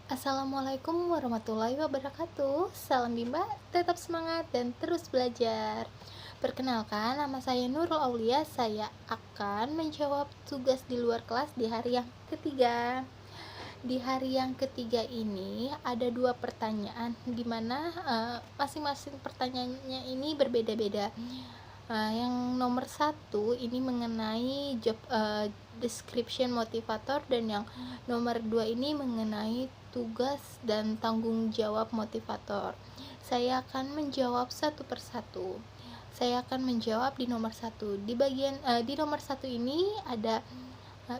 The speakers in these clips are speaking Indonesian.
Assalamualaikum warahmatullahi wabarakatuh. Salam Bimba, tetap semangat dan terus belajar. Perkenalkan, nama saya Nurul Aulia. Saya akan menjawab tugas di luar kelas di hari yang ketiga. Di hari yang ketiga ini ada dua pertanyaan, di mana masing-masing pertanyaannya ini berbeda-beda. Yang nomor satu ini mengenai job description motivator, dan yang nomor dua ini mengenai tugas dan tanggung jawab motivator. Saya akan menjawab satu persatu. Saya akan menjawab di nomor satu. Di nomor satu ini ada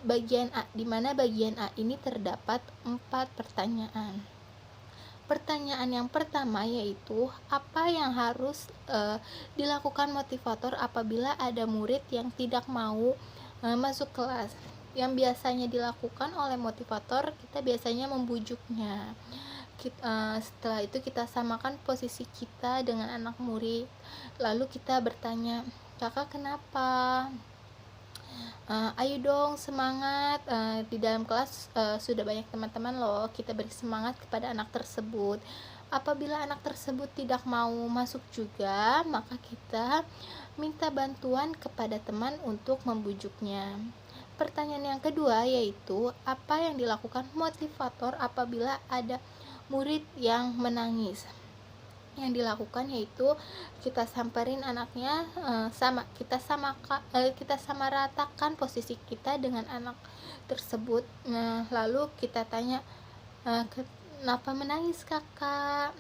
bagian A, di mana bagian A ini terdapat 4 pertanyaan. Pertanyaan yang pertama yaitu, apa yang harus dilakukan motivator apabila ada murid yang tidak mau masuk kelas? Yang biasanya dilakukan oleh motivator, kita biasanya membujuknya. Setelah itu kita samakan posisi kita dengan anak murid, lalu kita bertanya, kakak kenapa? Ayo dong semangat, di dalam kelas sudah banyak teman-teman loh, kita beri semangat kepada anak tersebut. Apabila anak tersebut tidak mau masuk juga, maka kita minta bantuan kepada teman untuk membujuknya. Pertanyaan yang kedua yaitu, apa yang dilakukan motivator apabila ada murid yang menangis? Yang dilakukan yaitu kita samperin anaknya, kita samaratakan posisi kita dengan anak tersebut. Lalu kita tanya, kenapa menangis kakak?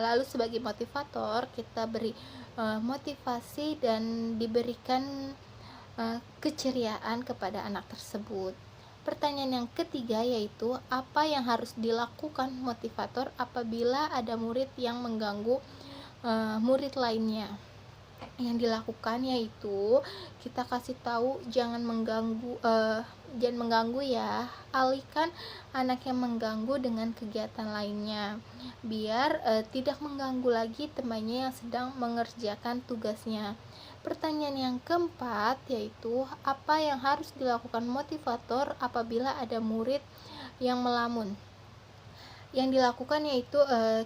Lalu sebagai motivator kita beri motivasi dan diberikan keceriaan kepada anak tersebut. Pertanyaan yang ketiga yaitu, apa yang harus dilakukan motivator apabila ada murid yang mengganggu murid lainnya? Yang dilakukan yaitu kita kasih tahu jangan mengganggu ya, alihkan anak yang mengganggu dengan kegiatan lainnya, biar tidak mengganggu lagi temannya yang sedang mengerjakan tugasnya. Pertanyaan yang keempat yaitu, apa yang harus dilakukan motivator apabila ada murid yang melamun? Yang dilakukan yaitu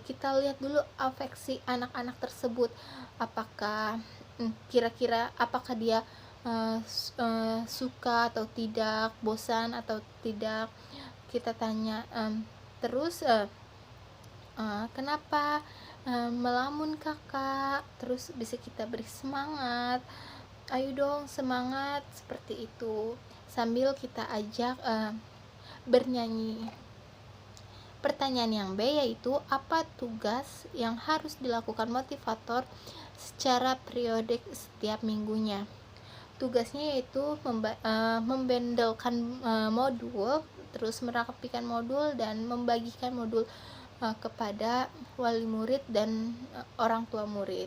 kita lihat dulu afeksi anak-anak tersebut, apakah kira-kira apakah dia suka atau tidak, bosan atau tidak. Kita tanya terus, kenapa melamun kakak? Terus bisa kita beri semangat, ayo dong semangat, seperti itu, sambil kita ajak bernyanyi. Pertanyaan yang B yaitu, apa tugas yang harus dilakukan motivator secara periodik setiap minggunya? Tugasnya yaitu membendelkan modul, terus merapikan modul dan membagikan modul kepada wali murid dan orang tua murid.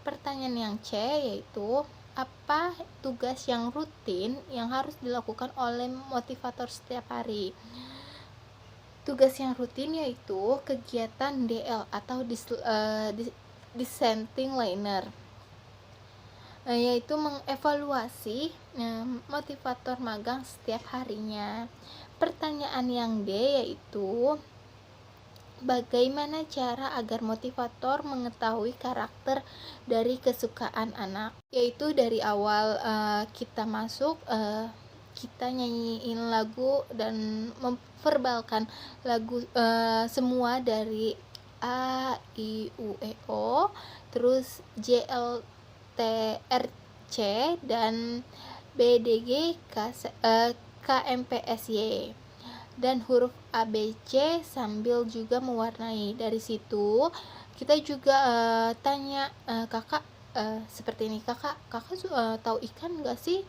Pertanyaan yang C yaitu, apa tugas yang rutin yang harus dilakukan oleh motivator setiap hari? Tugas yang rutin yaitu kegiatan DL atau dissenting learner, yaitu mengevaluasi motivator magang setiap harinya. Pertanyaan yang D yaitu, bagaimana cara agar motivator mengetahui karakter dari kesukaan anak? Yaitu dari awal kita masuk, kita nyanyiin lagu dan memverbalkan lagu semua dari A, I, U, E, O, terus J, L, T, R, C, dan B, D, G, K, M, P, S, Y, dan huruf A, B, C sambil juga mewarnai. Dari situ kita juga tanya, kakak seperti ini, kakak tahu ikan gak sih?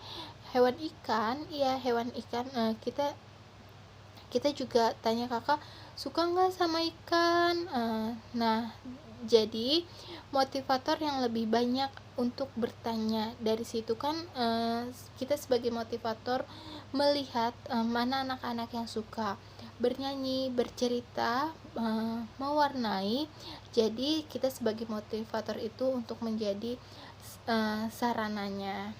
Hewan ikan? Iya, hewan ikan. Kita juga tanya, kakak suka nggak sama ikan? Nah, jadi motivator yang lebih banyak untuk bertanya. Dari situ kan kita sebagai motivator melihat mana anak-anak yang suka bernyanyi, bercerita, mewarnai. Jadi kita sebagai motivator itu untuk menjadi sarananya.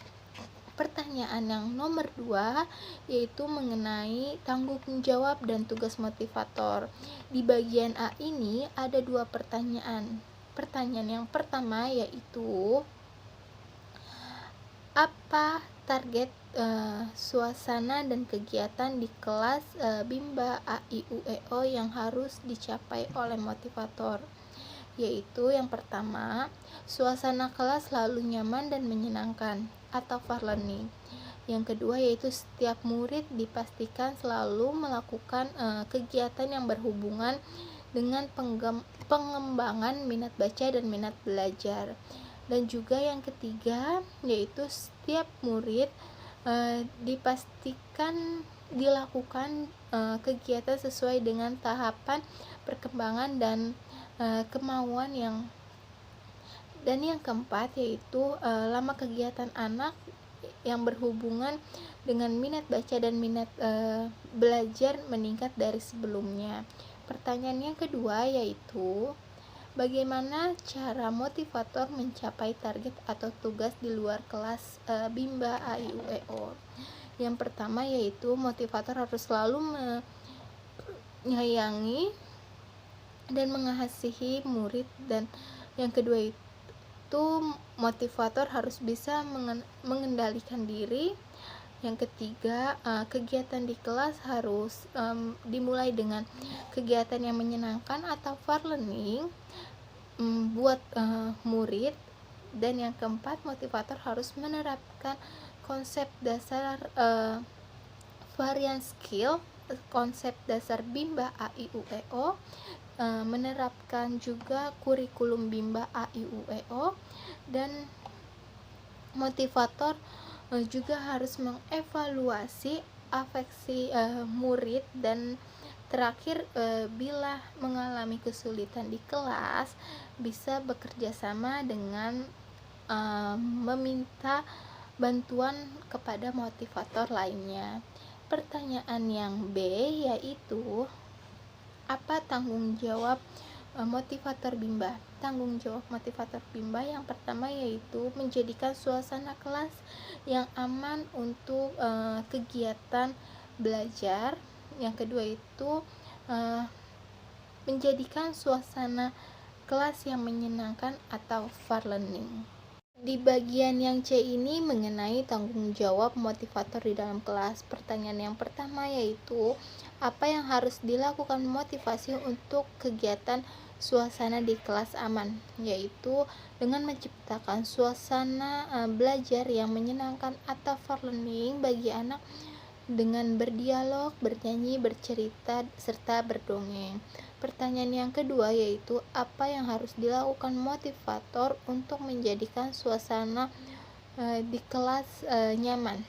Pertanyaan yang nomor 2 yaitu mengenai tanggung jawab dan tugas motivator. Di bagian A ini ada 2 pertanyaan. Pertanyaan yang pertama yaitu apa target suasana dan kegiatan di kelas Bimba A I U E O yang harus dicapai oleh motivator, yaitu yang pertama, suasana kelas selalu nyaman dan menyenangkan atau fair learning. Yang kedua yaitu setiap murid dipastikan selalu melakukan kegiatan yang berhubungan dengan pengembangan minat baca dan minat belajar. Dan juga yang ketiga yaitu setiap murid dipastikan dilakukan kegiatan sesuai dengan tahapan perkembangan dan kemauan dan yang keempat yaitu lama kegiatan anak yang berhubungan dengan minat baca dan minat belajar meningkat dari sebelumnya. Pertanyaan yang kedua yaitu bagaimana cara motivator mencapai target atau tugas di luar kelas Bimba A I U E O? Yang pertama yaitu motivator harus selalu menyayangi dan mengasihi murid, dan yang kedua itu motivator harus bisa mengendalikan diri. Yang ketiga, kegiatan di kelas harus dimulai dengan kegiatan yang menyenangkan atau fair learning buat murid. Dan yang keempat, motivator harus menerapkan konsep dasar varian skill, konsep dasar Bimba A I U E O, menerapkan juga kurikulum Bimba A I U E O, dan motivator juga harus mengevaluasi afeksi murid, dan terakhir bila mengalami kesulitan di kelas bisa bekerja sama dengan meminta bantuan kepada motivator lainnya. Pertanyaan yang B yaitu apa tanggung jawab motivator Bimba? Tanggung jawab motivator Bimba yang pertama yaitu menjadikan suasana kelas yang aman untuk kegiatan belajar. Yang kedua itu menjadikan suasana kelas yang menyenangkan atau fair learning. Di bagian yang C ini mengenai tanggung jawab motivator di dalam kelas. Pertanyaan yang pertama yaitu apa yang harus dilakukan motivasi untuk kegiatan suasana di kelas aman, yaitu dengan menciptakan suasana belajar yang menyenangkan atau fair learning bagi anak dengan berdialog, bernyanyi, bercerita, serta berdongeng. Pertanyaan yang kedua yaitu apa yang harus dilakukan motivator untuk menjadikan suasana di kelas nyaman.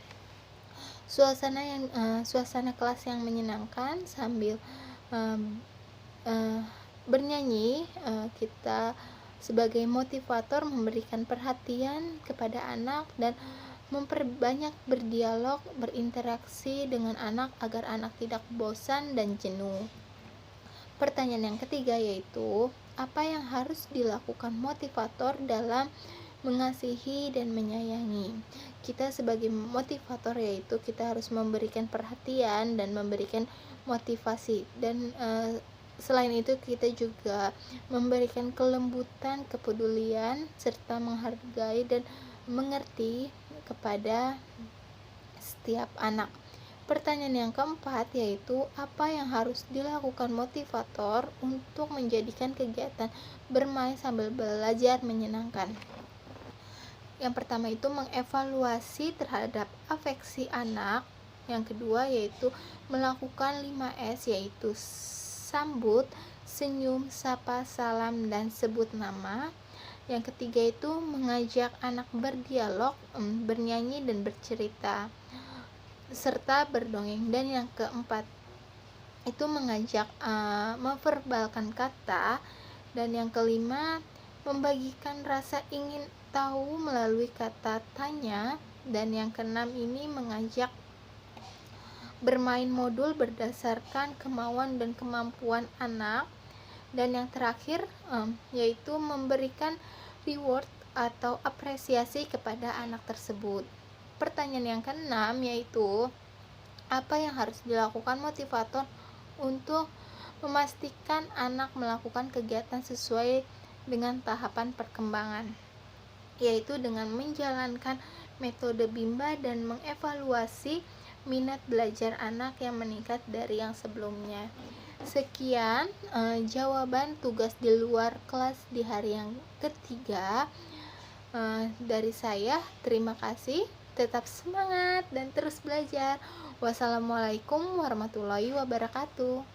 Suasana kelas yang menyenangkan sambil bernyanyi. Kita sebagai motivator memberikan perhatian kepada anak dan memperbanyak berdialog, berinteraksi dengan anak agar anak tidak bosan dan jenuh. Pertanyaan yang ketiga yaitu apa yang harus dilakukan motivator dalam mengasihi dan menyayangi. Kita sebagai motivator yaitu kita harus memberikan perhatian dan memberikan motivasi, dan selain itu kita juga memberikan kelembutan, kepedulian, serta menghargai dan mengerti kepada setiap anak. Pertanyaan yang keempat yaitu apa yang harus dilakukan motivator untuk menjadikan kegiatan bermain sambil belajar menyenangkan. Yang pertama itu mengevaluasi terhadap afeksi anak. Yang kedua yaitu melakukan 5S, yaitu sambut, senyum, sapa, salam, dan sebut nama. Yang ketiga itu mengajak anak berdialog, bernyanyi dan bercerita, serta berdongeng. Dan yang keempat itu mengajak memverbalkan kata. Dan yang kelima membagikan rasa ingin tahu melalui kata tanya. Dan yang keenam ini mengajak bermain modul berdasarkan kemauan dan kemampuan anak. Dan yang terakhir yaitu memberikan reward atau apresiasi kepada anak tersebut. pertanyaan yang keenam yaitu apa yang harus dilakukan motivator untuk memastikan anak melakukan kegiatan sesuai dengan tahapan perkembangan, yaitu dengan menjalankan metode Bimba dan mengevaluasi minat belajar anak yang meningkat dari yang sebelumnya. Sekian jawaban tugas di luar kelas di hari yang ketiga dari saya. Terima kasih, tetap semangat dan terus belajar. Wassalamualaikum warahmatullahi wabarakatuh.